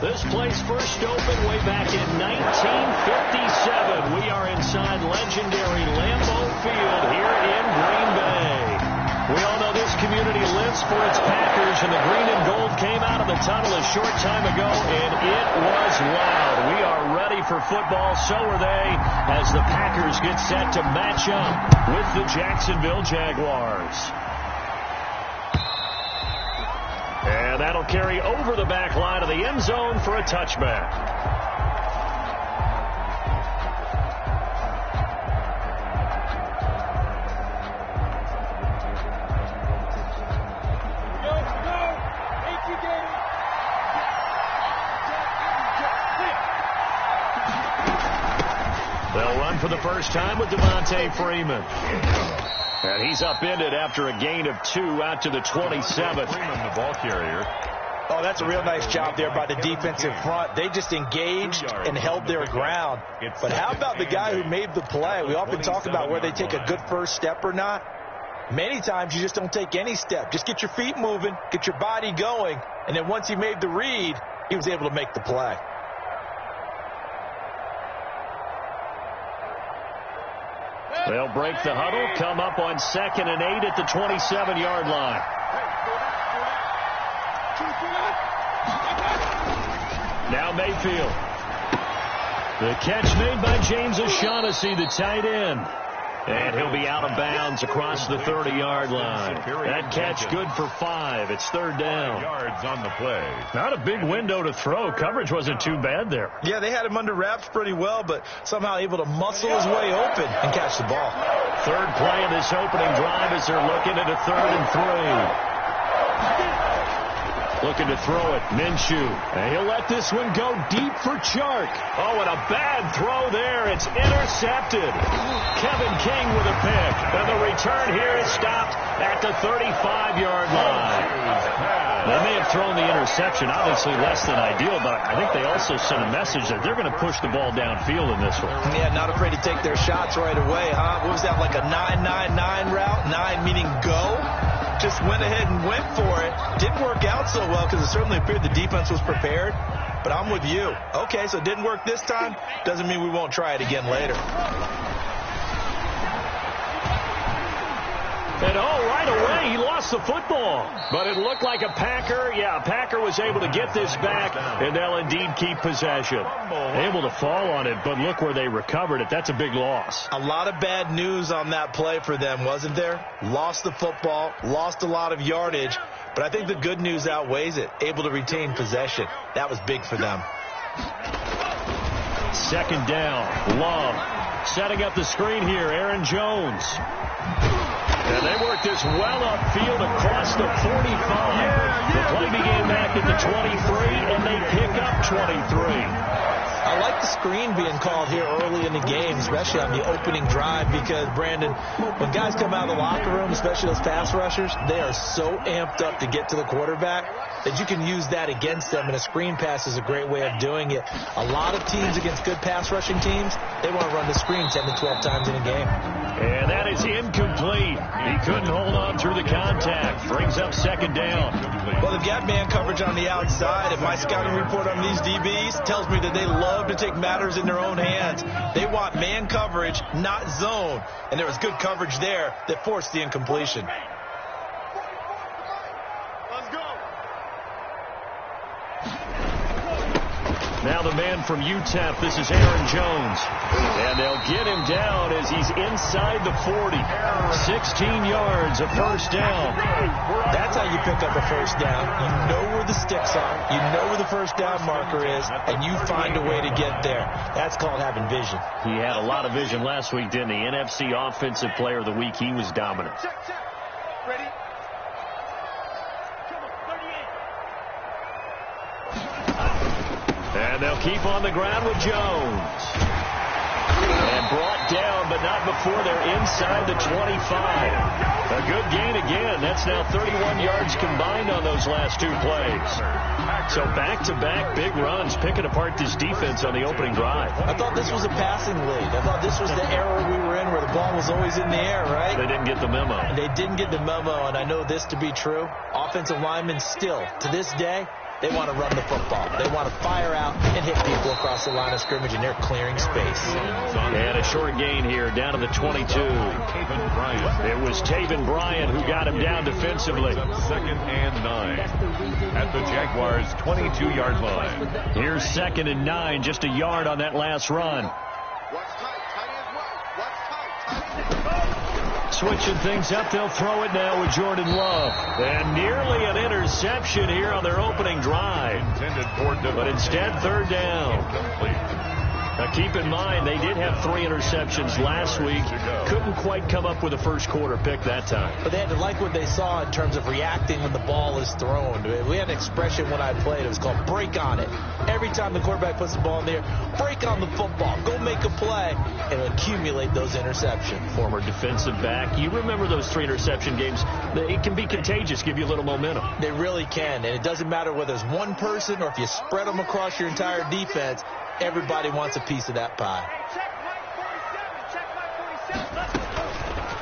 This place first opened way back in 1957. We are inside legendary Lambeau Field here in Green Bay. We all know this community lives for its Packers, and the green and gold came out of the tunnel a short time ago, and it was loud. We are ready for football, so are they, as the Packers get set to match up with the Jacksonville Jaguars. And that'll carry over the back line of the end zone for a touchback. They'll run for the first time with Devontae Freeman. And he's upended after a gain of 2 out to the 27th. Freeman, the ball carrier. Oh, that's a real nice job there by the defensive front. They just engaged and held their ground. But how about the guy who made the play? We often talk about whether they take a good first step or not. Many times you just don't take any step. Just get your feet moving, get your body going, and then once he made the read, he was able to make the play. They'll break the huddle, come up on 2nd and 8 at the 27-yard line. Now Mayfield. The catch made by James O'Shaughnessy, the tight end. And he'll be out of bounds across the 30-yard line. That catch good for 5. It's 3rd down. Yards on the play. Not a big window to throw. Coverage wasn't too bad there. Yeah, they had him under wraps pretty well, but somehow able to muscle his way open and catch the ball. 3rd play of this opening drive as they're looking at a 3rd and 3. Looking to throw it, Minshew. And he'll let this one go deep for Chark. Oh, and a bad throw there. It's intercepted. Kevin King with a pick. And the return here is stopped at the 35-yard line. They may have thrown the interception, obviously less than ideal, but I think they also sent a message that they're going to push the ball downfield in this one. Yeah, not afraid to take their shots right away, huh? What was that, like a 9-9-9 route? 9 meaning go? Just went ahead and went for it. Didn't work out so well because it certainly appeared the defense was prepared. But I'm with you. Okay, so it didn't work this time. Doesn't mean we won't try it again later. And right away, he lost the football. But it looked like a Packer. Yeah, a Packer was able to get this back, and they'll indeed keep possession. Able to fall on it, but look where they recovered it. That's a big loss. A lot of bad news on that play for them, wasn't there? Lost the football, lost a lot of yardage, but I think the good news outweighs it. Able to retain possession. That was big for them. 2nd down. Love setting up the screen here. Aaron Jones. And they worked this well upfield across the 45. The play began back at the 23, and they pick up 23. I like the screen being called here early in the game, especially on the opening drive, because, Brandon, when guys come out of the locker room, especially those pass rushers, they are so amped up to get to the quarterback that you can use that against them, and a screen pass is a great way of doing it. A lot of teams against good pass rushing teams, they want to run the screen 10 to 12 times in a game. And that is incomplete. He couldn't hold on through the contact. Brings up 2nd down. Well, they've got man coverage on the outside, and my scouting report on these DBs tells me that they love to take matters in their own hands. They want man coverage, not zone. And there was good coverage there that forced the incompletion. Let's go. Now the man from UTEP, this is Aaron Jones. And they'll get him down as he's inside the 40. 16 yards, a 1st down. That's how you pick up a 1st down. You know where the sticks are. You know where the 1st down marker is, and you find a way to get there. That's called having vision. He had a lot of vision last week, didn't he? NFC Offensive Player of the Week. He was dominant. Check. Ready? And they'll keep on the ground with Jones. And brought down, but not before they're inside the 25. A good gain again. That's now 31 yards combined on those last 2 plays. So back-to-back big runs, picking apart this defense on the opening drive. I thought this was a passing league. I thought this was the era we were in where the ball was always in the air, right? They didn't get the memo. They didn't get the memo, and I know this to be true. Offensive linemen still, to this day, They want to run the football. They want to fire out and hit people across the line of scrimmage, and they're clearing space. And a short gain here, down to the 22. It was Taven Bryan who got him down defensively. 2nd and 9 at the Jaguars' 22-yard line. Here's 2nd and 9, just a yard on that last run. Switching things up, they'll throw it now with Jordan Love. And nearly an interception here on their opening drive. But instead, 3rd down. Now keep in mind, they did have 3 interceptions last week. Couldn't quite come up with a first quarter pick that time. But they had to like what they saw in terms of reacting when the ball is thrown. We had an expression when I played. It was called break on it. Every time the quarterback puts the ball in the air, break on the football. Go make a play and accumulate those interceptions. Former defensive back. You remember those 3 interception games. It can be contagious, give you a little momentum. They really can. And it doesn't matter whether it's one person or if you spread them across your entire defense. Everybody wants a piece of that pie.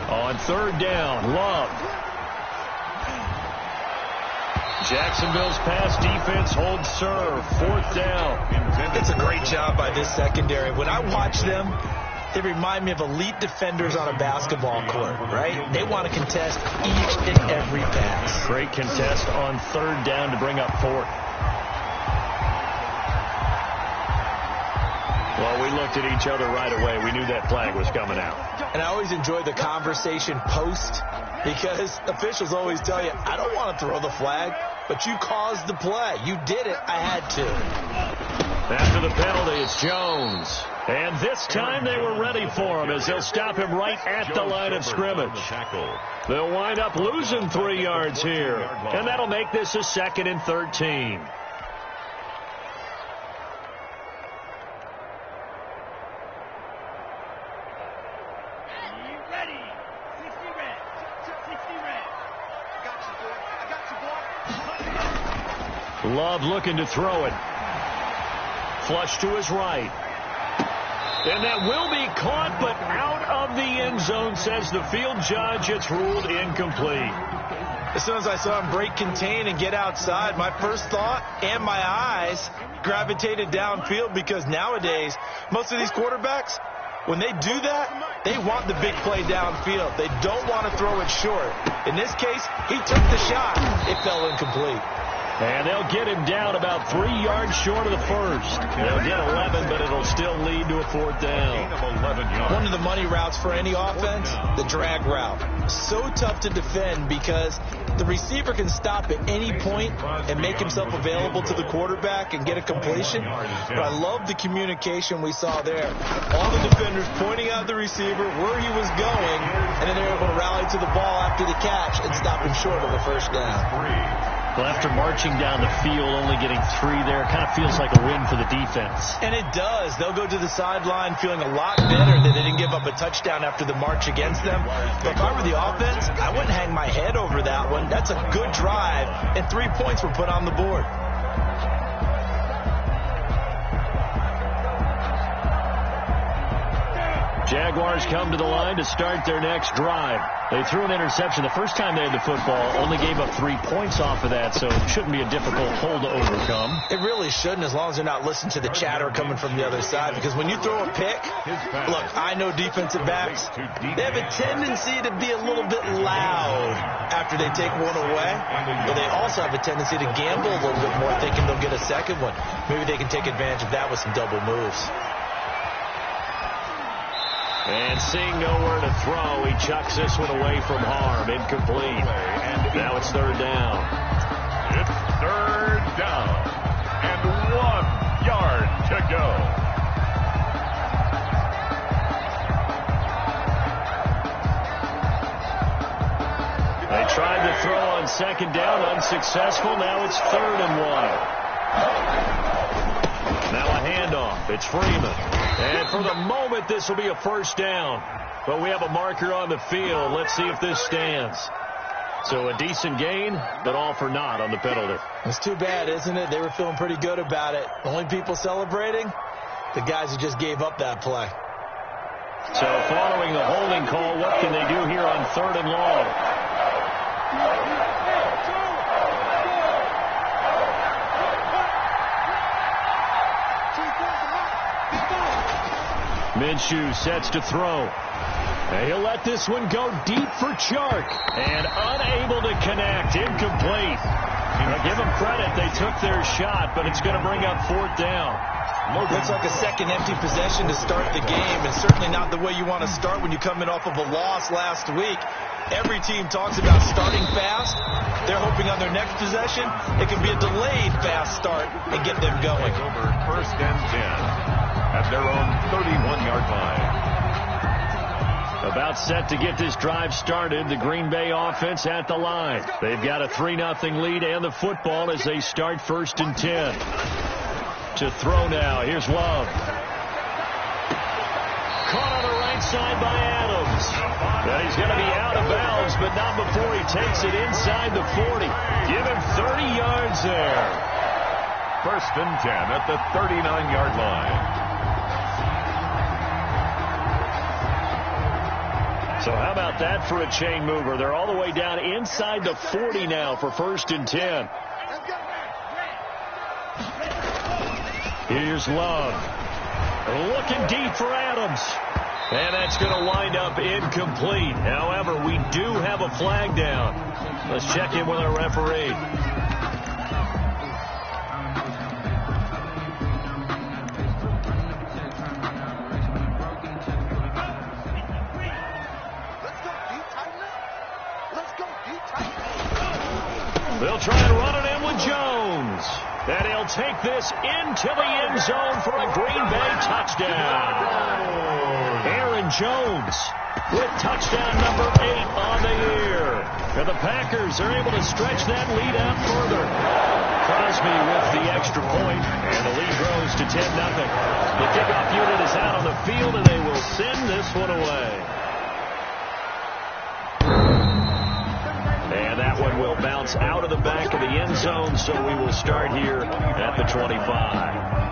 On 3rd down, Love. Jacksonville's pass defense holds serve. 4th down. It's a great job by this secondary. When I watch them, they remind me of elite defenders on a basketball court, right? They want to contest each and every pass. Great contest on 3rd down to bring up 4th. Well, we looked at each other right away. We knew that flag was coming out. And I always enjoy the conversation post because officials always tell you, I don't want to throw the flag, but you caused the play. You did it. I had to. After the penalty, it's Jones. And this time they were ready for him as they'll stop him right at the line of scrimmage. They'll wind up losing 3 yards here. And that'll make this a 2nd and 13. Love looking to throw it. Flush to his right. And that will be caught, but out of the end zone, says the field judge. It's ruled incomplete. As soon as I saw him break contain and get outside, my first thought and my eyes gravitated downfield because nowadays, most of these quarterbacks, when they do that, they want the big play downfield. They don't want to throw it short. In this case, he took the shot. It fell incomplete. And they'll get him down about 3 yards short of the first. They'll get 11, but it'll still lead to a 4th down. One of the money routes for any offense, the drag route. So tough to defend because the receiver can stop at any point and make himself available to the quarterback and get a completion. But I love the communication we saw there. All the defenders pointing out the receiver where he was going, and then they're able to rally to the ball after the catch and stop him short of the first down. Well, after marching down the field, only getting 3 there, kind of feels like a win for the defense. And it does. They'll go to the sideline feeling a lot better that they didn't give up a touchdown after the march against them. But if I were the offense, I wouldn't hang my head over that one. That's a good drive, and 3 points were put on the board. Jaguars come to the line to start their next drive. They threw an interception the first time they had the football, only gave up 3 points off of that, so it shouldn't be a difficult hole to overcome. It really shouldn't, as long as they're not listening to the chatter coming from the other side, because when you throw a pick, look, I know defensive backs, they have a tendency to be a little bit loud after they take one away, but they also have a tendency to gamble a little bit more, thinking they'll get a second one. Maybe they can take advantage of that with some double moves. And seeing nowhere to throw, he chucks this one away from harm. Incomplete. And now it's 3rd down. It's 3rd down. And 1 yard to go. They tried to throw on 2nd down, unsuccessful. Now it's 3rd and 1. Now a handoff. It's Freeman. And for the moment, this will be a 1st down. But we have a marker on the field. Let's see if this stands. So a decent gain, but all for naught on the penalty. It's too bad, isn't it? They were feeling pretty good about it. Only people celebrating, the guys who just gave up that play. So following the holding call, what can they do here on 3rd and long? Minshew sets to throw. And he'll let this one go deep for Chark. And unable to connect. Incomplete. Now give them credit. They took their shot, but it's going to bring up fourth down. Looks like a second empty possession to start the game, and certainly not the way you want to start when you're coming off of a loss last week. Every team talks about starting fast. They're hoping on their next possession it can be a delayed fast start and get them going. Over first and 10 at their own 31-yard line. About set to get this drive started. The Green Bay offense at the line. They've got a 3-0 lead and the football as they start first and 10. To throw now. Here's Love. Caught on the right side by Adams. And he's going to be out of bounds, but not before he takes it inside the 40. Give him 30 yards there. First and 10 at the 39-yard line. So how about that for a chain mover? They're all the way down inside the 40 now for first and 10. Here's Love. Looking deep for Adams. And that's going to wind up incomplete. However, we do have a flag down. Let's check in with our referee. They'll try and run it in with Jones. And he'll take this into the end zone for a Green Bay touchdown. Aaron Jones with touchdown number 8 on the year. And the Packers are able to stretch that lead out further. Crosby with the extra point, and the lead grows to 10-0. The kickoff unit is out on the field, and they will send this one away. And that one will bounce out of the back of the end zone, so we will start here at the 25.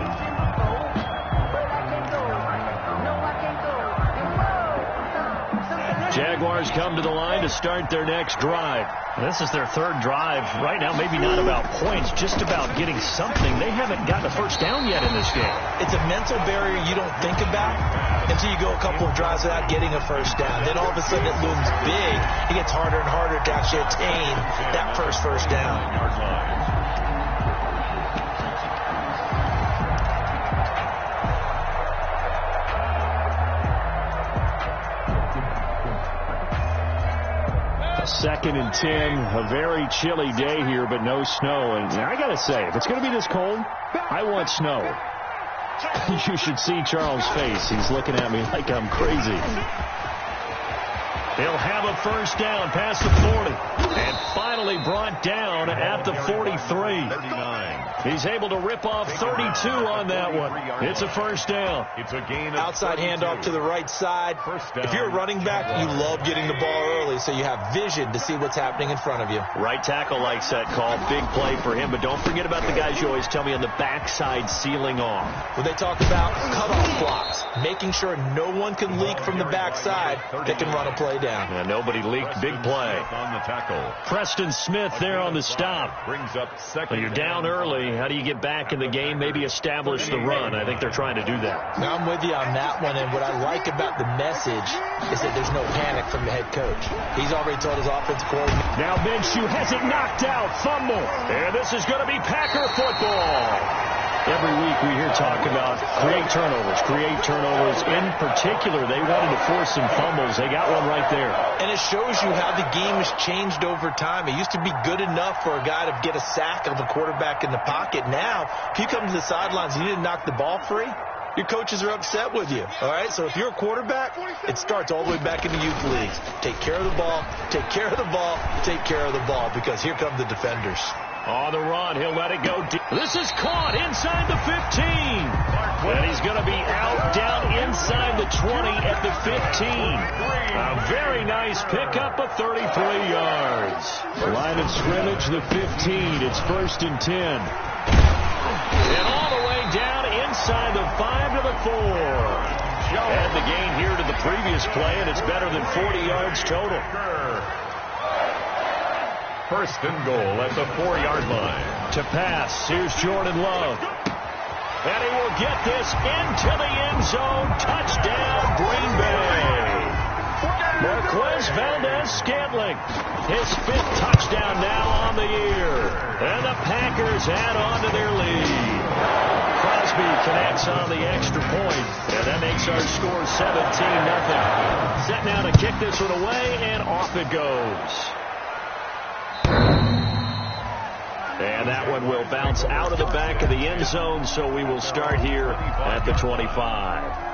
Jaguars come to the line to start their next drive. This is their third drive. Right now, maybe not about points, just about getting something. They haven't gotten a first down yet in this game. It's a mental barrier you don't think about until you go a couple of drives without getting a first down. Then all of a sudden it looms big. It gets harder and harder to actually attain that first down. Second and 10, a very chilly day here, but no snow. And I got to say, if it's going to be this cold, I want snow. You should see Charles' face. He's looking at me like I'm crazy. He'll have a first down past the 40. And finally brought down at the 43. He's able to rip off 32 on that one. It's a first down. It's a gain of outside handoff to the right side. If you're a running back, you love getting the ball early, so you have vision to see what's happening in front of you. Right tackle likes that call. Big play for him. But don't forget about the guys you always tell me on the backside sealing off. When they talk about cutoff blocks, making sure no one can leak from the backside that can run a play down. Yeah, nobody leaked. Big play. On the tackle. Preston Smith there on the stop. Brings up second. Well, you're down early. How do you get back in the game? Maybe establish the run. I think they're trying to do that. Now, I'm with you on that one, and what I like about the message is that there's no panic from the head coach. He's already told his offensive coordinator. Now Minshew has it knocked out. Fumble. And this is going to be Packer football. Every week we hear talk about create turnovers. In particular, they wanted to force some fumbles. They got one right there. And it shows you how the game has changed over time. It used to be good enough for a guy to get a sack of a quarterback in the pocket. Now, if you come to the sidelines and you didn't knock the ball free, your coaches are upset with you. All right, so if you're a quarterback, it starts all the way back in the youth leagues. Take care of the ball, take care of the ball, take care of the ball, because here come the defenders. On the run, he'll let it go deep. This is caught inside the 15. And he's going to be out down inside the 20 at the 15. A very nice pickup of 33 yards. Line of scrimmage, the 15. It's first and 10. And all the way down inside the 5 to the 4. Add the gain here to the previous play, and it's better than 40 yards total. First and goal at the 4-yard line. To pass, here's Jordan Love. And he will get this into the end zone. Touchdown, Green Bay. Marquez Valdez-Scantling, his 5th touchdown now on the year. And the Packers add on to their lead. Crosby connects on the extra point, and that makes our score 17-0. Set now to kick this one away, and off it goes. And that one will bounce out of the back of the end zone, so we will start here at the 25.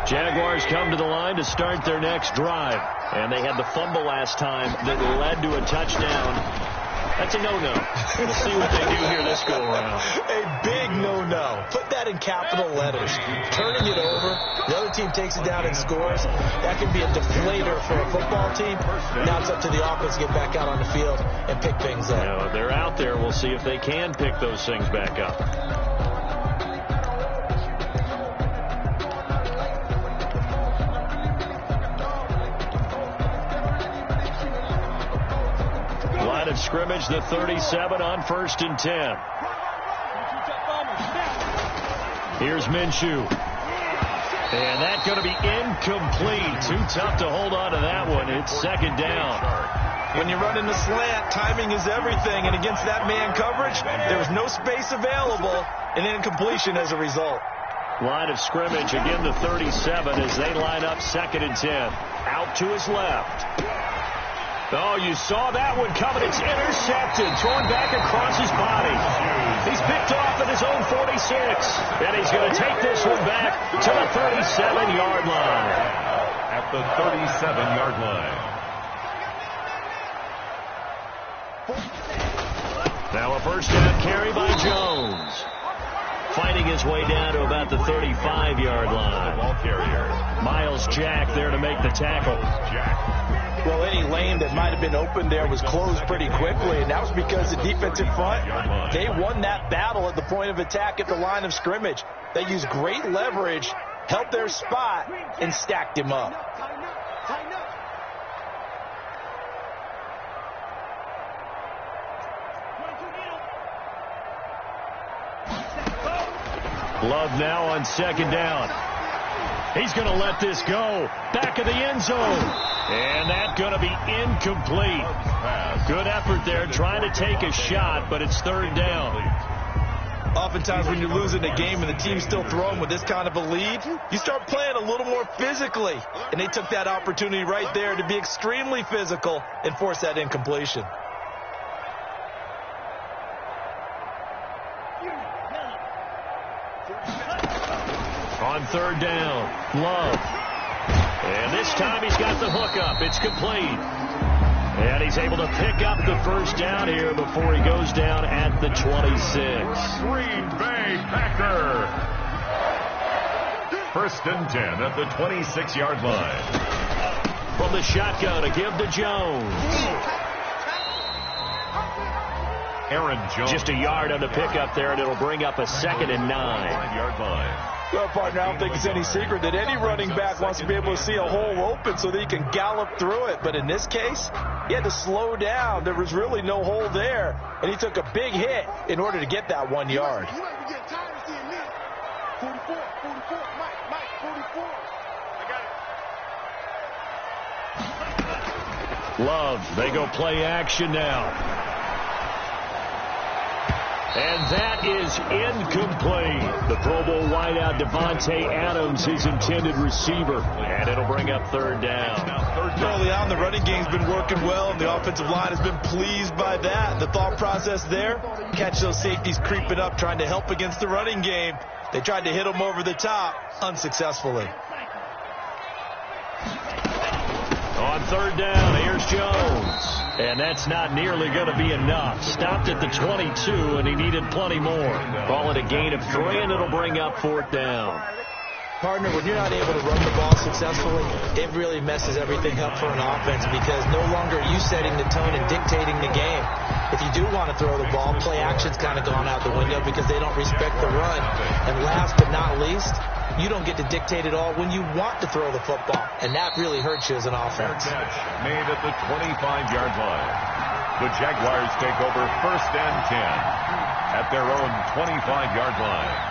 Jaguars come to the line to start their next drive. And they had the fumble last time that led to a touchdown. That's a no-no. We'll see what they do here this go-around. A big no-no. Put that in capital letters. Turning it over, the other team takes it down and scores. That can be a deflator for a football team. Now it's up to the offense to get back out on the field and pick things up. You know, they're out there. We'll see if they can pick those things back up. Of scrimmage, the 37 on 1st and 10. Here's Minshew. And that's going to be incomplete. Too tough to hold on to that one. It's 2nd down. When you run in the slant, timing is everything. And against that man coverage, there was no space available, and incompletion as a result. Line of scrimmage, again the 37 as they line up 2nd and 10. Out to his left. Oh, you saw that one coming. It's intercepted. Thrown back across his body. He's picked off at his own 46. And he's going to take this one back to the 37-yard line. At the 37-yard line. Now a first down carry by Jones. Fighting his way down to about the 35-yard line. Ball carrier. Miles Jack there to make the tackle. Jack. Well, any lane that might have been open there was closed pretty quickly, and that was because the defensive front, they won that battle at the point of attack at the line of scrimmage. They used great leverage, held their spot, and stacked him up. Love now on 2nd down. He's going to let this go. Back of the end zone. And that's going to be incomplete. Good effort there trying to take a shot, but it's 3rd down. Oftentimes when you're losing a game and the team's still throwing with this kind of a lead, you start playing a little more physically. And they took that opportunity right there to be extremely physical and force that incompletion. On 3rd down, Love. And this time he's got the hook up. It's complete. And he's able to pick up the first down here before he goes down at the 26. Green Bay Packer. 1st and 10 at the 26-yard line. From the shotgun to give to Jones. Aaron Jones. Just a yard on the pickup there, and it'll bring up a 2nd and 9. 9-yard line. Well, partner, I don't think it's any secret that any running back wants to be able to see a hole open so that he can gallop through it. But in this case, he had to slow down. There was really no hole there, and he took a big hit in order to get that 1 yard. You might be getting tired of seeing this. 44, Mike, 44. I got it. Love, they go play action now. And that is incomplete. The Pro Bowl wideout Devontae Adams, his intended receiver. And it'll bring up 3rd down. Early on, the running game's been working well, and the offensive line has been pleased by that. The thought process there, catch those safeties creeping up, trying to help against the running game. They tried to hit them over the top, unsuccessfully. On 3rd down, here's Jones. And that's not nearly going to be enough. Stopped at the 22, and he needed plenty more. Call it a gain of 3, and it'll bring up 4th down. Partner, when you're not able to run the ball successfully, it really messes everything up for an offense because no longer are you setting the tone and dictating the game. If you do want to throw the ball, play action's kind of gone out the window because they don't respect the run. And last but not least, you don't get to dictate it all when you want to throw the football. And that really hurts you as an offense. Made at the 25-yard line. The Jaguars take over 1st and 10 at their own 25-yard line.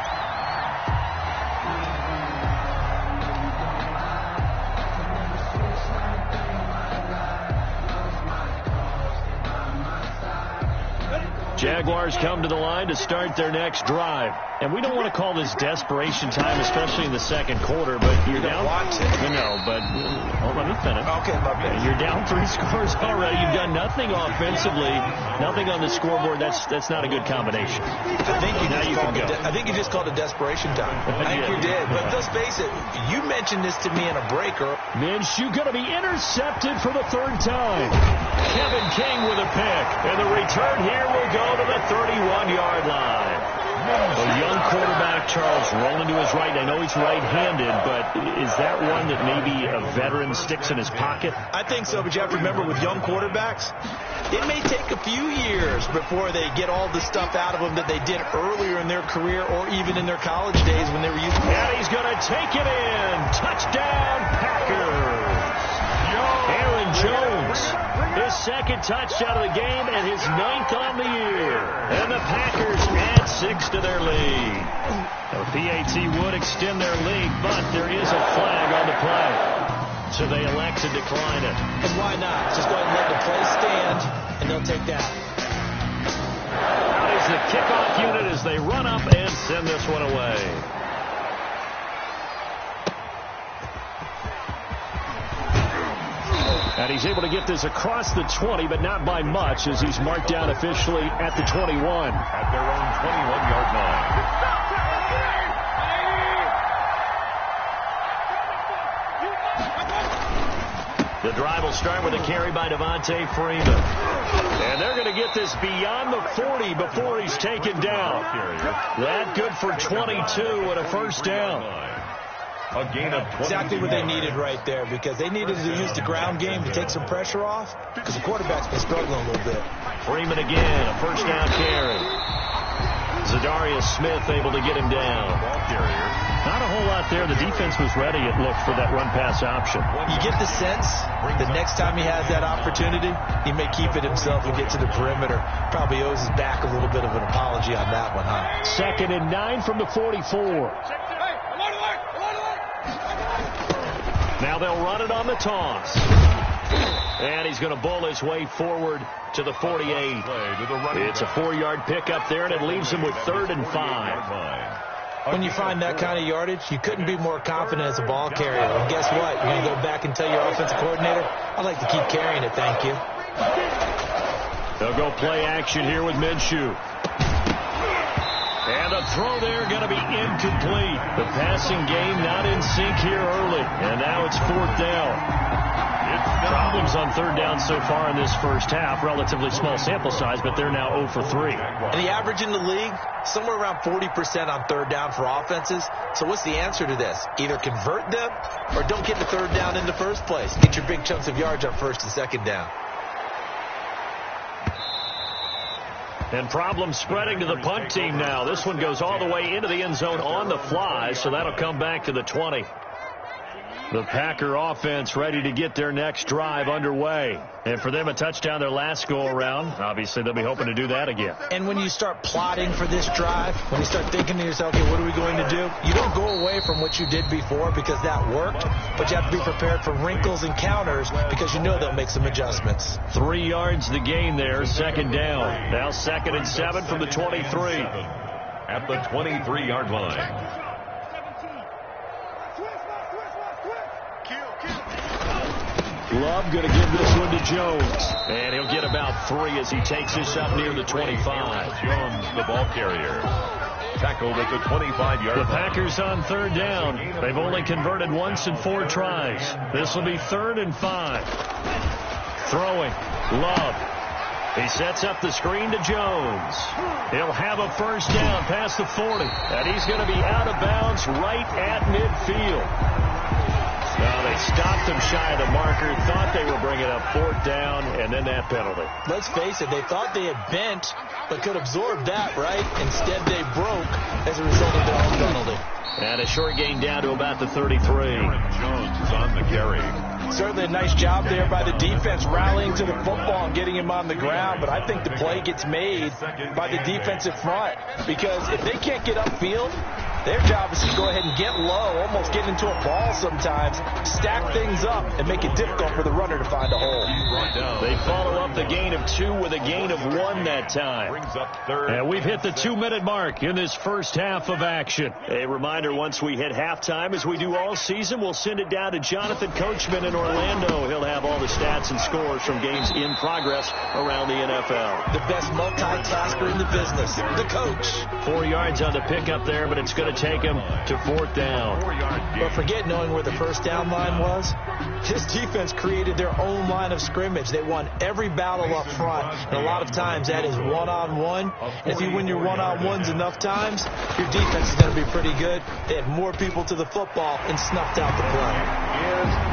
Jaguars come to the line to start their next drive. And we don't want to call this desperation time, especially in the second quarter, but you're down. No, but let me finish. Okay, you're down 3 scores already. You've done nothing offensively, nothing on the scoreboard. That's not a good combination. I think you just called it desperation time. I think you did. But let's face it, you mentioned this to me in a breaker. Minshew going to be intercepted for the 3rd time. Kevin King with a pick, and the return here will go to the 31-yard line. A young quarterback, Charles, rolling to his right. I know he's right-handed, but is that one that maybe a veteran sticks in his pocket? I think so, but you have to remember with young quarterbacks, it may take a few years before they get all the stuff out of them that they did earlier in their career or even in their college days when they were used to it. And he's going to take it in. Touchdown, Packers. Aaron Jones, his 2nd touchdown of the game and his 9th on the year. And the Packers add 6 to their lead. The PAT would extend their lead, but there is a flag on the play. So they elect to decline it. And why not? Just go ahead and let the play stand, and they'll take that. Out is the kickoff unit as they run up and send this one away. And he's able to get this across the 20, but not by much, as he's marked down officially at the 21. At their own 21-yard line. The drive will start with a carry by Devontae Freeman. And they're going to get this beyond the 40 before he's taken down. That good for 22 and a 1st down. A gain of 20. Exactly what they needed right there, because they needed to use the ground game to take some pressure off, because the quarterback's been struggling a little bit. Freeman again, a 1st down carry. Zadarius Smith able to get him down. Ball carrier. Not a whole lot there. The defense was ready, it looked, for that run-pass option. You get the sense the next time he has that opportunity, he may keep it himself and get to the perimeter. Probably owes his back a little bit of an apology on that one, huh? 2nd and 9 from the 44. Now they'll run it on the toss. And he's going to bowl his way forward to the 48. It's a 4-yard pickup there, and it leaves him with 3rd and 5. When you find that kind of yardage, you couldn't be more confident as a ball carrier. And guess what? You're going to go back and tell your offensive coordinator, I'd like to keep carrying it, thank you. They'll go play action here with Minshew. And a throw there going to be incomplete. The passing game not in sync here early. And now it's 4th down. Problems on 3rd down so far in this 1st half. Relatively small sample size, but they're now 0 for 3. And the average in the league, somewhere around 40% on 3rd down for offenses. So what's the answer to this? Either convert them or don't get the 3rd down in the first place. Get your big chunks of yards on 1st and 2nd down. And problems spreading to the punt team now. This one goes all the way into the end zone on the fly, so that'll come back to the 20. The Packer offense ready to get their next drive underway. And for them, a touchdown their last go-around. Obviously, they'll be hoping to do that again. And when you start plotting for this drive, when you start thinking to yourself, okay, what are we going to do? You don't go away from what you did before because that worked, but you have to be prepared for wrinkles and counters because you know they'll make some adjustments. 3 yards the gain there, 2nd down. Now 2nd and 7 from the 23. At the 23-yard line. Love going to give this one to Jones. And he'll get about 3 as he takes this up near the 25. Jones, the ball carrier. Tackled at the 25-yard line. The Packers on 3rd down. They've only converted once in 4 tries. This will be 3rd and 5. Throwing. Love. He sets up the screen to Jones. He'll have a 1st down past the 40. And he's going to be out of bounds right at midfield. Well, they stopped him shy of the marker, thought they were bringing up 4th down, and then that penalty. Let's face it, they thought they had bent, but could absorb that, right? Instead, they broke as a result of their own penalty. And a short gain down to about the 33. Jones is on the carry. Certainly a nice job there by the defense rallying to the football and getting him on the ground, but I think the play gets made by the defensive front because if they can't get upfield, their job is to go ahead and get low, almost get into a ball sometimes, stack things up, and make it difficult for the runner to find a hole. They follow up the gain of 2 with a gain of 1 that time. And we've hit the 2-minute mark in this first half of action. A reminder, once we hit halftime, as we do all season, we'll send it down to Jonathan Coachman in Orlando. He'll have all the stats and scores from games in progress around the NFL. The best multitasker in the business, the coach. 4 yards on the pickup there, but it's going to take him to 4th down. But forget knowing where the first down line was. His defense created their own line of scrimmage. They won every battle up front, and a lot of times that is one-on-one. And if you win your one-on-ones enough times, your defense is going to be pretty good. They had more people to the football and snuffed out the play.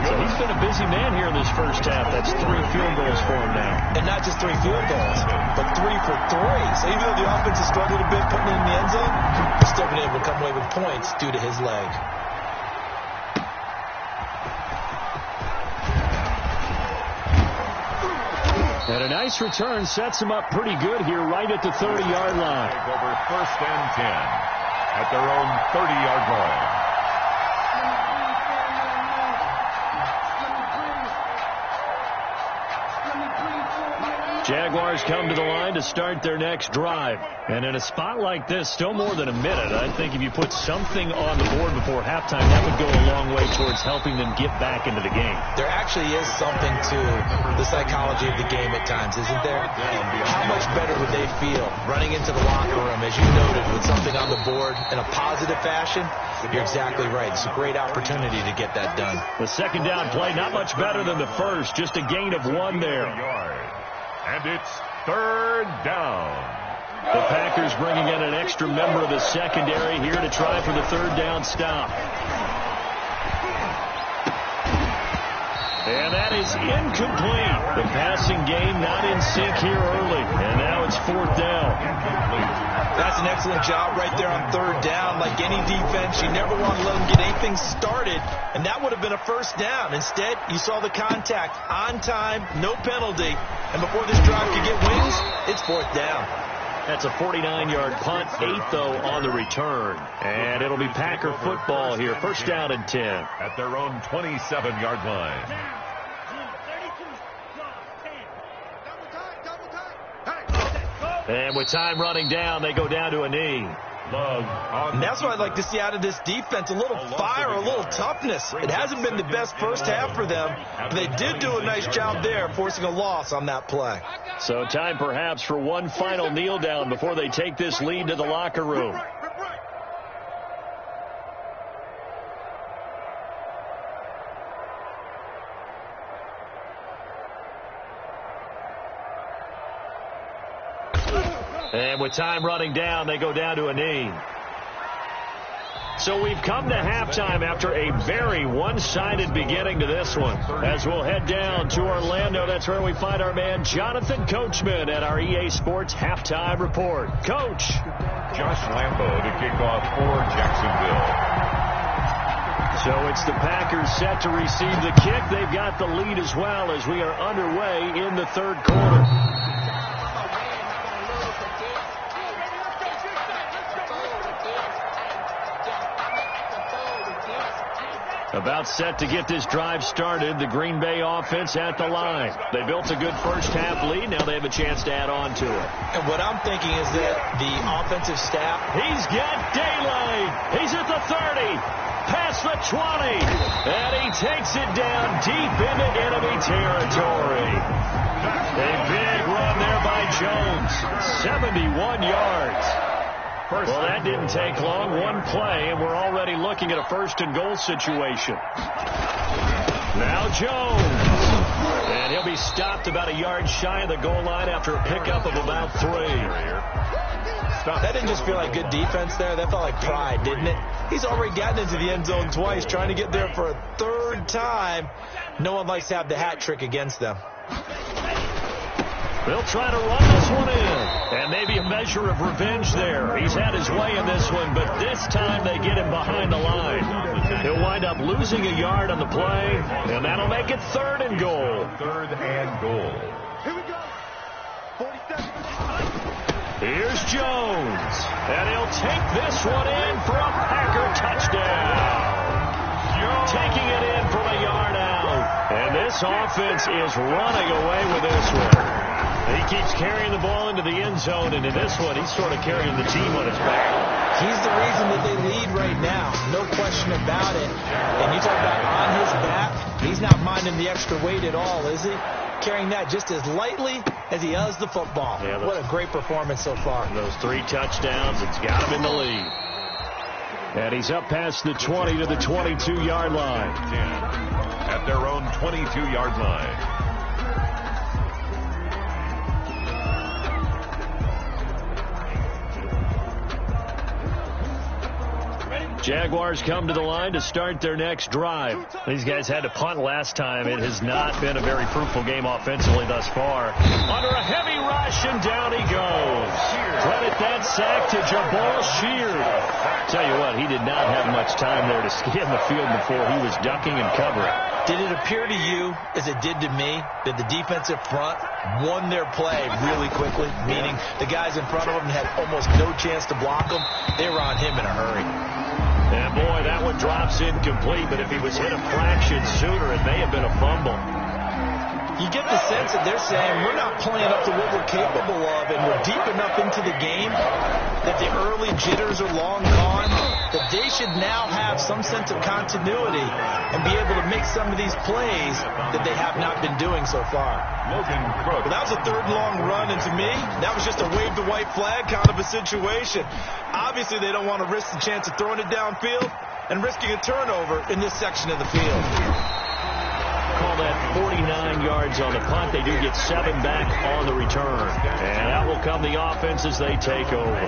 So he's been a busy man here in this first half. That's 3 field goals for him now. And not just 3 field goals, but 3 for 3. So even though the offense has struggled a bit putting it in the end zone, they've still been able to come away with points due to his leg. And a nice return sets him up pretty good here right at the 30-yard line. Over 1st and 10 at their own 30-yard line. Jaguars come to the line to start their next drive. And in a spot like this, still more than a minute, I think if you put something on the board before halftime, that would go a long way towards helping them get back into the game. There actually is something to the psychology of the game at times, isn't there? How much better would they feel running into the locker room, as you noted, with something on the board in a positive fashion? You're exactly right. It's a great opportunity to get that done. The second down play, not much better than the first, just a gain of 1 there. And it's 3rd down. The Packers bringing in an extra member of the secondary here to try for the 3rd down stop. And that is incomplete. The passing game not in sync here early. And now it's 4th down. That's an excellent job right there on 3rd down. Like any defense, you never want to let them get anything started, and that would have been a 1st down. Instead, you saw the contact on time, no penalty, and before this drive could get wings, it's 4th down. That's a 49-yard punt, 8 though on the return. And it'll be Packer football here, 1st down and 10. At their own 27-yard line. And with time running down, they go down to a knee. And that's what I'd like to see out of this defense, a little fire, a little toughness. It hasn't been the best first half for them, but they did do a nice job there, forcing a loss on that play. So time perhaps for one final kneel down before they take this lead to the locker room. And with time running down, they go down to a knee. So we've come to halftime after a very one-sided beginning to this one. As we'll head down to Orlando, that's where we find our man Jonathan Coachman at our EA Sports Halftime Report. Coach. Josh Lambo to kick off for Jacksonville. So it's the Packers set to receive the kick. They've got the lead as well as we are underway in the 3rd quarter. About set to get this drive started, the Green Bay offense at the line. They built a good first half lead. Now they have a chance to add on to it. And what I'm thinking is that the offensive staff... He's got daylight. He's at the 30, past the 20, and he takes it down deep into enemy territory. A big run there by Jones, 71 yards. Well, that didn't take long. One play, and we're already looking at a 1st and goal situation. Now Jones. And he'll be stopped about a yard shy of the goal line after a pickup of about 3. That didn't just feel like good defense there. That felt like pride, didn't it? He's already gotten into the end zone twice, trying to get there for a 3rd time. No one likes to have the hat trick against them. They'll try to run this one in. And maybe a measure of revenge there. He's had his way in this one, but this time they get him behind the line. He'll wind up losing a yard on the play, and that'll make it 3rd and goal. 3rd and goal. Here we go. 47. Here's Jones, and he'll take this one in for a Packer touchdown. Taking it in from a yard out. And this offense is running away with this one. He keeps carrying the ball into the end zone, and in this one, he's sort of carrying the team on his back. He's the reason that they lead right now. No question about it. And you talk about on his back, he's not minding the extra weight at all, is he? Carrying that just as lightly as he does the football. Yeah, what a great performance so far. Those 3 touchdowns, it's got him in the lead. And he's up past the 20 to the 22-yard line. 10 at their own 22-yard line. Jaguars come to the line to start their next drive. These guys had to punt last time. It has not been a very fruitful game offensively thus far. Under a heavy rush, and down he goes. Credit that sack to Jabal Sheard. Tell you what, he did not have much time there to scan the field before he was ducking and covering. Did it appear to you, as it did to me, that the defensive front won their play really quickly? Meaning the guys in front of him had almost no chance to block him. They were on him in a hurry. And boy, that one drops incomplete, but if he was hit a fraction sooner, it may have been a fumble. You get the sense that they're saying we're not playing up to what we're capable of, and we're deep enough into the game that the early jitters are long gone, that they should now have some sense of continuity and be able to make some of these plays that they have not been doing so far. Logan Crooks. But that was a 3rd long run, and to me, that was just a wave the white flag kind of a situation. Obviously, they don't want to risk the chance of throwing it downfield and risking a turnover in this section of the field. Call that 49 yards on the punt. They do get 7 back on the return. And that will come the offense as they take over.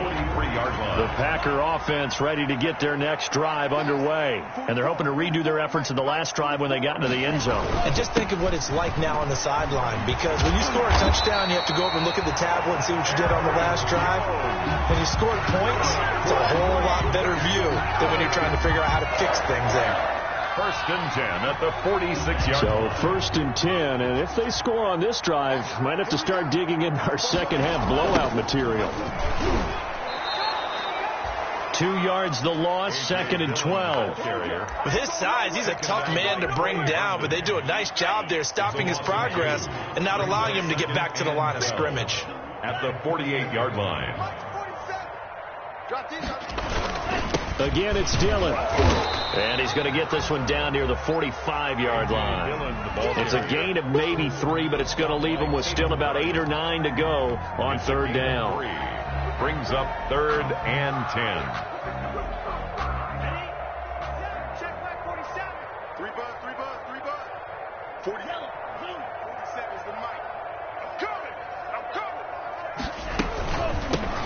The Packer offense ready to get their next drive underway. And they're hoping to redo their efforts in the last drive when they got into the end zone. And just think of what it's like now on the sideline. Because when you score a touchdown, you have to go over and look at the tablet and see what you did on the last drive. When you scored points, it's a whole lot better view than when you're trying to figure out how to fix things there. 1st and 10 at the 46-yard line. So 1st and 10, and if they score on this drive, might have to start digging in our second half blowout material. 2 yards the loss, 2nd and 12. With his size, he's a tough man to bring down, but they do a nice job there stopping his progress and not allowing him to get back to the line of scrimmage. At the 48-yard line. Again, it's Dillon. And he's going to get this one down near the 45-yard line. It's a gain of maybe 3, but it's going to leave him with still about 8 or 9 to go on 3rd down. Brings up 3rd and 10. 3 bud. 47 is the mic. I'm coming.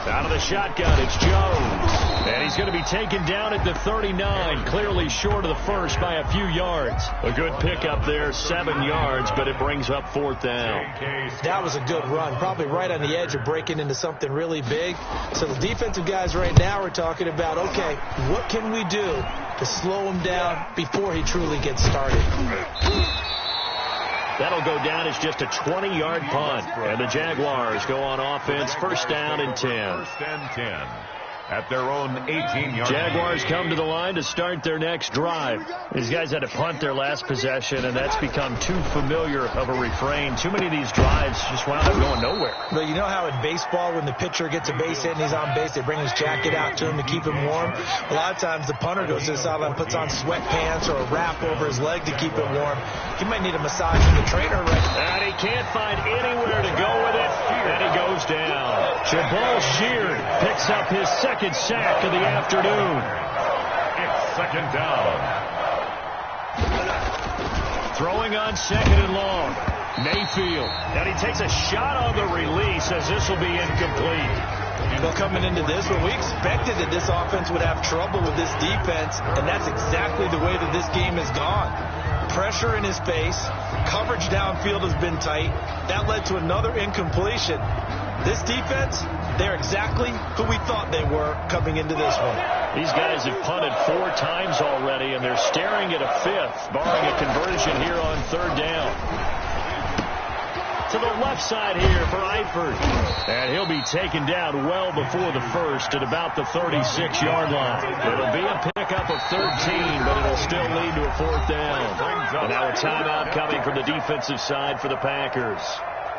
Out of the shotgun, it's Jones. And he's going to be taken down at the 39, clearly short of the first by a few yards. A good pickup there, 7 yards, but it brings up 4th down. That was a good run, probably right on the edge of breaking into something really big. So the defensive guys right now are talking about, okay, what can we do to slow him down before he truly gets started? That'll go down as just a 20-yard punt. And the Jaguars go on offense, 1st down and 10. 1st and 10. At their own 18-yard line. Jaguars come to the line to start their next drive. These guys had to punt their last possession, and that's become too familiar of a refrain. Too many of these drives just wound up going nowhere. But you know how in baseball, when the pitcher gets a base hit and he's on base, they bring his jacket out to him to keep him warm? A lot of times the punter goes to the sideline, puts on sweatpants or a wrap over his leg to keep it warm. He might need a massage from the trainer right now. And he can't find anywhere to go with it, and he goes down. Jabal Sheard picks up his 2nd sack of the afternoon. It's 2nd down. Throwing on 2nd and long. Mayfield. And he takes a shot on the release as this will be incomplete. Well, coming into this one, we expected that this offense would have trouble with this defense, and that's exactly the way that this game has gone. pressure in his face. Coverage downfield has been tight. That led to another incompletion. This defense, they're exactly who we thought they were coming into this one. These guys have punted 4 times already, and they're staring at a 5th, barring a conversion here on 3rd down. To the left side here for Eifert. And he'll be taken down well before the first at about the 36-yard line. It'll be a pickup of 13, but it'll still lead to a 4th down. And now a timeout coming from the defensive side for the Packers.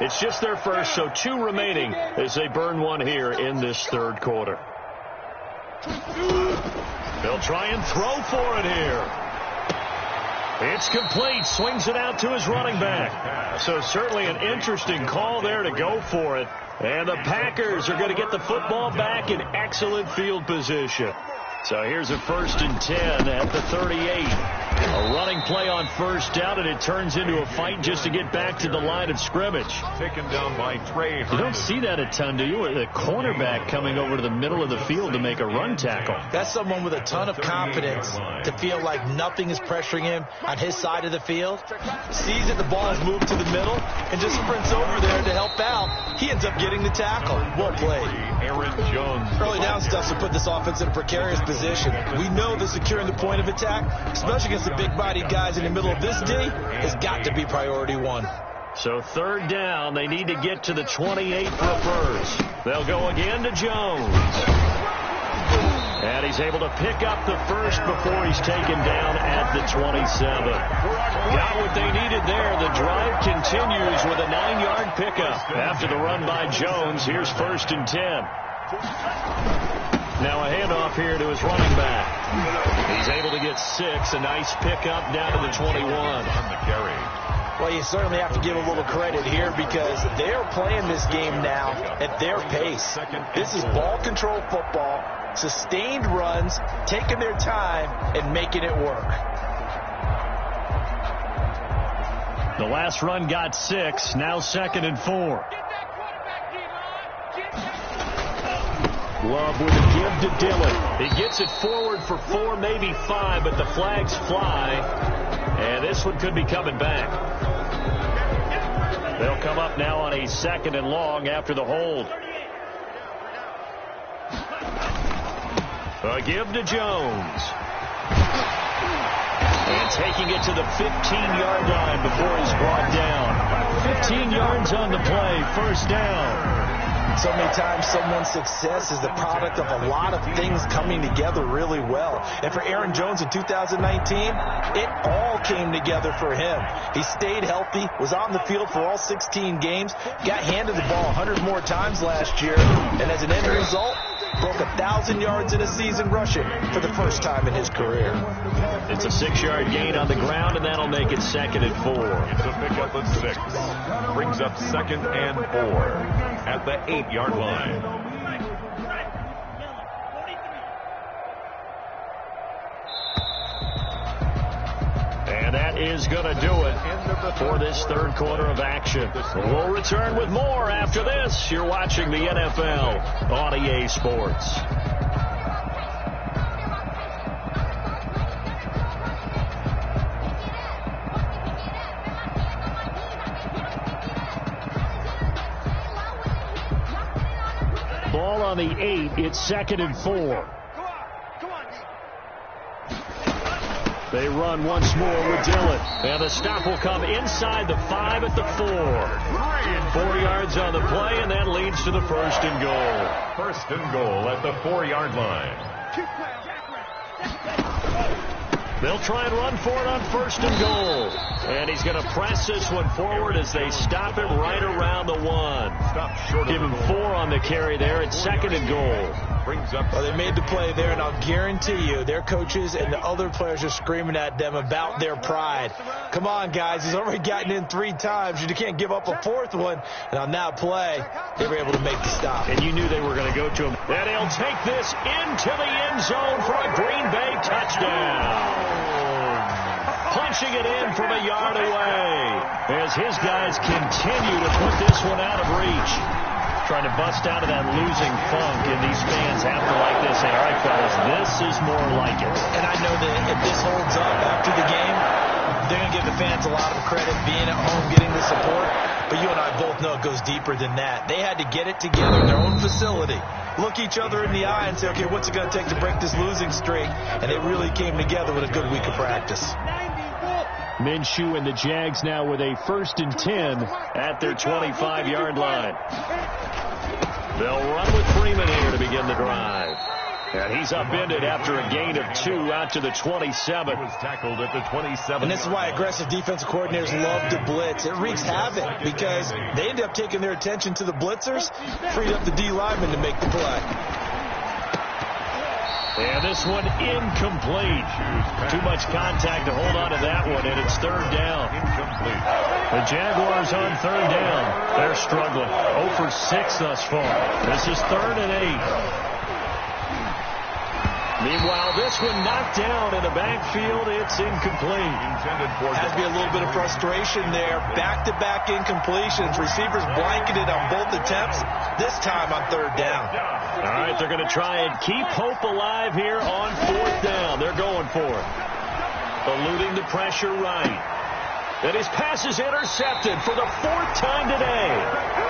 It's just their first, so 2 remaining as they burn one here in this 3rd quarter. They'll try and throw for it here. It's complete. Swings it out to his running back. So certainly an interesting call there to go for it. And the Packers are going to get the football back in excellent field position. So here's a 1st and 10 at the 38. A running play on 1st down, and it turns into a fight just to get back to the line of scrimmage. Taken down by Trey. You don't see that a ton, do you? The cornerback coming over to the middle of the field to make a run tackle. That's someone with a ton of confidence to feel like nothing is pressuring him on his side of the field. Sees that the ball has moved to the middle and just sprints over there to help out. He ends up getting the tackle. Well played. Aaron Jones. Early down stuff to put this offense in a precarious position. We know that securing the point of attack, especially against the big-bodied guys in the middle of this D, has got to be priority 1. So 3rd down, they need to get to the 28 for a first. They'll go again to Jones. And he's able to pick up the first before he's taken down at the 27. Got what they needed there. The drive continues with a 9-yard pickup. After the run by Jones, here's 1st and 10. Now a handoff here to his running back. He's able to get 6. A nice pickup down to the 21. On the carry. Well, you certainly have to give a little credit here because they're playing this game now at their pace. This is ball control football, sustained runs, taking their time, and making it work. The last run got 6. Now 2nd and 4. Love with a give to Dillon. He gets it forward for 4, maybe 5, but the flags fly. And this one could be coming back. They'll come up now on a 2nd and long after the hold. A give to Jones. And taking it to the 15-yard line before he's brought down. 15 yards on the play, 1st down. So many times someone's success is the product of a lot of things coming together really well. And for Aaron Jones in 2019, it all came together for him. He stayed healthy, was on the field for all 16 games, got handed the ball 100 more times last year, and as an end result, broke 1,000 yards in a season rushing for the first time in his career. It's a 6-yard gain on the ground, and that'll make it 2nd and 4. It's a pickup of 6. Brings up 2nd and 4 at the 8-yard line. And that is going to do it for this 3rd quarter of action. We'll return with more after this. You're watching the NFL on EA Sports. Ball on the 8. It's 2nd and 4. They run once more with Dillon. And the stop will come inside the 5 at the 4. 4 yards on the play, and that leads to the 1st and goal. 1st and goal at the 4-yard line. They'll try and run for it on 1st and goal. And he's going to press this one forward as they stop him right around the 1. Stop short. Give him 4 on the carry there. It's 2nd and goal. Brings up. Well, they made the play there, and I'll guarantee you their coaches and the other players are screaming at them about their pride. Come on, guys. He's already gotten in 3 times. You can't give up a 4th one. And on that play, they were able to make the stop. And you knew they were going to go to him. And he'll take this into the end zone for a Green Bay touchdown. Punching it in from a yard away as his guys continue to put this one out of reach. Trying to bust out of that losing funk, and these fans have to like this. Say, all right, fellas, this is more like it. And I know that if this holds up after the game, They're going to give the fans a lot of credit being at home, getting the support. But you and I both know it goes deeper than that. They had to get it together in their own facility, look each other in the eye and say, okay, what's it going to take to break this losing streak? And they really came together with a good week of practice. Minshew and the Jags now with a 1st and 10 at their 25-yard line. They'll run with Freeman here to begin the drive. And he's upended after a gain of 2 out to the 27. He was tackled at the 27. And this is why aggressive defensive coordinators love to blitz. It wreaks havoc because they end up taking their attention to the blitzers, freed up the D lineman to make the play. And this one incomplete. Too much contact to hold on to that one, and it's 3rd down. Incomplete. The Jaguars on 3rd down. They're struggling. 0 for 6 thus far. This is 3rd and 8. Meanwhile, this one knocked down in the backfield. It's incomplete. Has to be a little bit of frustration there. Back-to-back incompletions. Receivers blanketed on both attempts. This time on 3rd down. All right, they're going to try and keep hope alive here on 4th down. They're going for it. Eluding the pressure right. And his pass is intercepted for the 4th time today.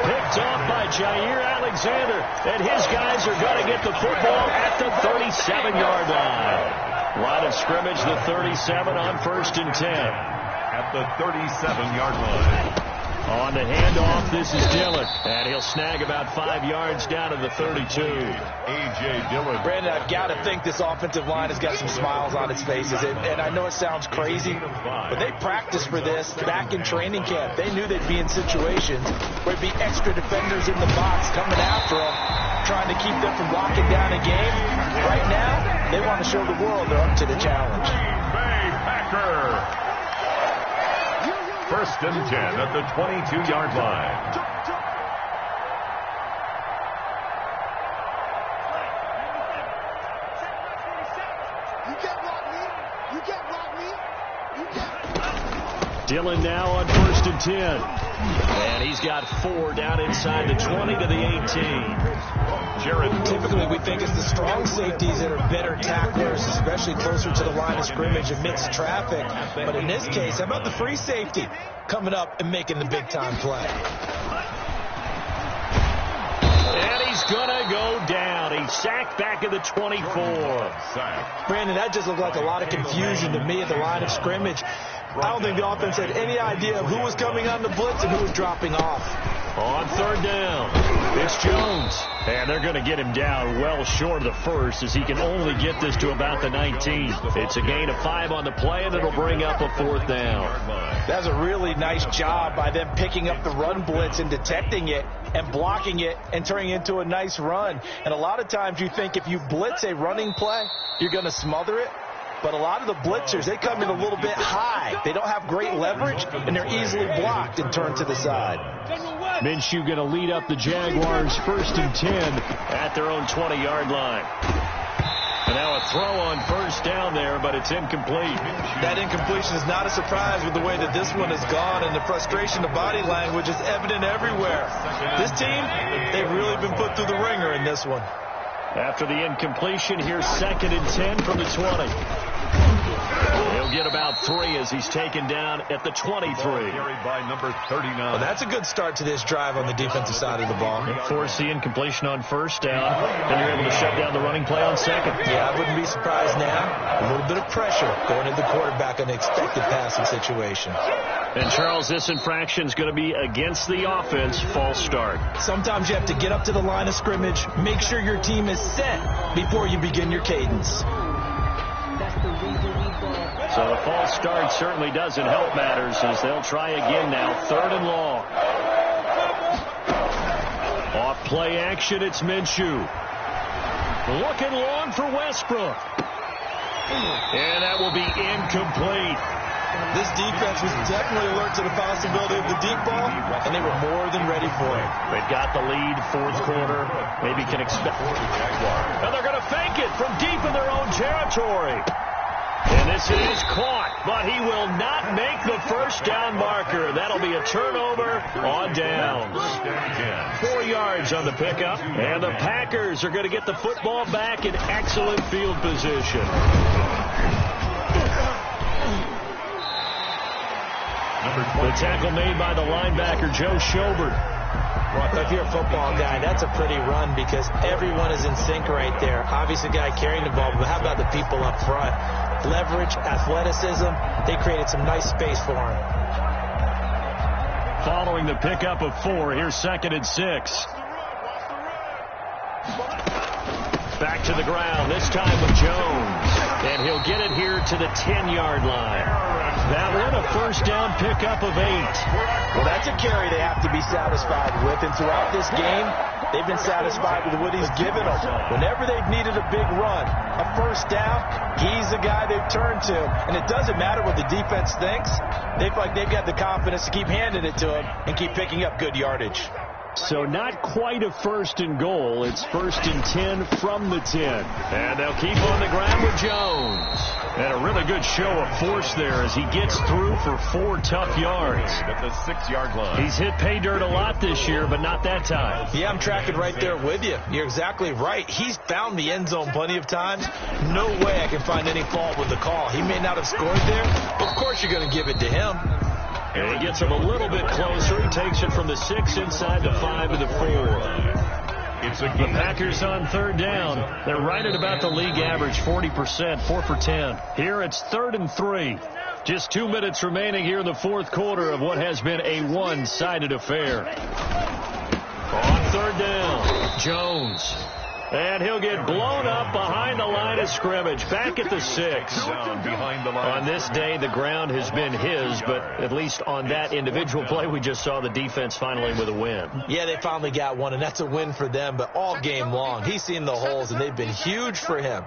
Picked off by Jair Alexander. And his guys are going to get the football at the 37-yard line. Line of scrimmage, the 37 on 1st and 10. At the 37-yard line. On the handoff, this is Dillon. And he'll snag about 5 yards down to the 32. A.J. Dillon. Brandon, I've got to think this offensive line has got some smiles on its faces. And I know it sounds crazy, but they practiced for this back in training camp. They knew they'd be in situations where there'd be extra defenders in the box coming after them, trying to keep them from locking down a game. Right now, they want to show the world they're up to the challenge. Bay Packer. 1st and 10 at the 22-yard line. Dillon now on 1st and 10. And he's got 4 down inside the 20 to the 18. Jared, typically we think it's the strong safeties that are better tacklers, especially closer to the line of scrimmage amidst traffic. But in this case, how about the free safety coming up and making the big-time play? And he's going to go down. He's sacked back at the 24. Brandon, that just looked like a lot of confusion to me at the line of scrimmage. I don't think the offense had any idea of who was coming on the blitz and who was dropping off. On 3rd down, it's Jones. And they're going to get him down well short of the 1st as he can only get this to about the 19. It's a gain of 5 on the play, and it'll bring up a 4th down. That's a really nice job by them picking up the run blitz and detecting it and blocking it and turning it into a nice run. And a lot of times you think if you blitz a running play, you're going to smother it. But a lot of the blitzers, they come in a little bit high. They don't have great leverage, and they're easily blocked and turned to the side. Minshew going to lead up the Jaguars 1st and 10 at their own 20-yard line. And now a throw on 1st down there, but it's incomplete. That incompletion is not a surprise with the way that this one has gone, and the frustration, the body language is evident everywhere. This team, they've really been put through the ringer in this one. After the incompletion, here's 2nd and 10 from the 20. He'll get about 3 as he's taken down at the 23. Carried by number 39. Well, that's a good start to this drive on the defensive side of the ball. Force the incompletion on 1st down. Then you're able to shut down the running play on 2nd. Yeah, I wouldn't be surprised now. A little bit of pressure going into the quarterback on the expected passing situation. And, Charles, this infraction is going to be against the offense. False start. Sometimes you have to get up to the line of scrimmage, make sure your team is set before you begin your cadence. So the false start certainly doesn't help matters as they'll try again now. 3rd and long. Off play action, it's Minshew. Looking long for Westbrook. And that will be incomplete. This defense was definitely alert to the possibility of the deep ball, and they were more than ready for it. They've got the lead, 4th quarter. Maybe can expect. And they're going to fake it from deep in their own territory. And this is caught, but he will not make the 1st down marker. That'll be a turnover on downs. 4 yards on the pickup, and the Packers are going to get the football back in excellent field position. The tackle made by the linebacker, Joe Schobert. Well, if you're a football guy, that's a pretty run because everyone is in sync right there. Obviously, the guy carrying the ball, but how about the people up front? Leverage, athleticism, they created some nice space for him. Following the pickup of 4, here's 2nd and 6. Back to the ground, this time with Jones. And he'll get it here to the 10-yard line. That one, a first down pickup of 8. Well, that's a carry they have to be satisfied with. And throughout this game, they've been satisfied with what he's given them. Whenever they've needed a big run, a first down, he's the guy they've turned to. And it doesn't matter what the defense thinks. They feel like they've got the confidence to keep handing it to him and keep picking up good yardage. So not quite a 1st and goal. It's 1st and 10 from the 10. And they'll keep on the ground with Jones. And a really good show of force there as he gets through for 4 tough yards. At the 6-yard line. He's hit pay dirt a lot this year, but not that time. Yeah, I'm tracking right there with you. You're exactly right. He's found the end zone plenty of times. No way I can find any fault with the call. He may not have scored there, but of course you're going to give it to him. And he gets him a little bit closer. He takes it from the 6 inside the 5 to the 4. The Packers on 3rd down. They're right at about the league average, 40%, 4 for 10. Here it's 3rd and 3. Just 2 minutes remaining here in the 4th quarter of what has been a one-sided affair. On 3rd down, Jones. And he'll get blown up behind the line of scrimmage. Back at the 6. Behind the line. On this day, the ground has been his, but at least on that individual play, we just saw the defense finally with a win. Yeah, they finally got one, and that's a win for them, but all game long, he's seen the holes, and they've been huge for him.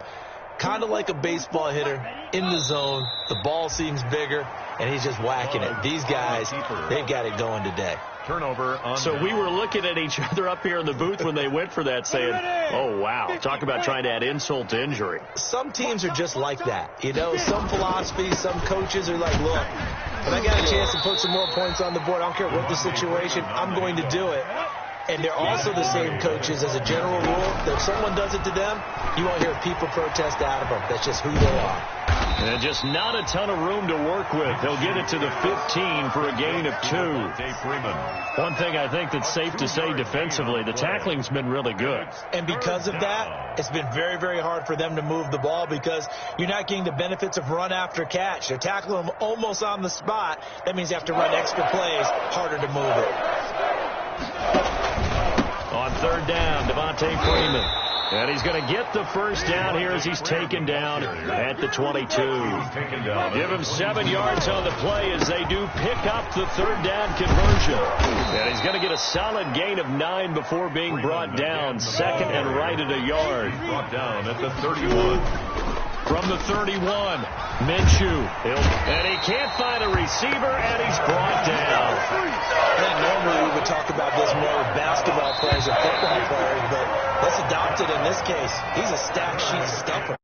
Kind of like a baseball hitter in the zone. The ball seems bigger, and he's just whacking it. These guys, they've got it going today. Turnover on. So we were looking at each other up here in the booth when they went for that saying, oh, wow, talk about trying to add insult to injury. Some teams are just like that. You know, some philosophies, some coaches are like, look, if I got a chance to put some more points on the board, I don't care what the situation, I'm going to do it. And they're also the same coaches as a general rule that if someone does it to them, you won't hear people protest out of them. That's just who they are. And just not a ton of room to work with. They'll get it to the 15 for a gain of 2. One thing I think that's safe to say defensively, the tackling's been really good. And because of that, it's been very, very hard for them to move the ball because you're not getting the benefits of run after catch. They're tackling them almost on the spot. That means you have to run extra plays, harder to move it. On 3rd down, Devontae Freeman. And he's going to get the first down here as he's taken down at the 22. Give him 7 yards on the play as they do pick up the 3rd down conversion. And he's going to get a solid gain of 9 before being brought down. 2nd and right at a yard. Brought down at the 31. From the 31, Minshew. And he can't find a receiver, and he's brought down. And normally we would talk about this more with basketball players or football players, but let's adopt it in this case. He's a stat sheet stuffer.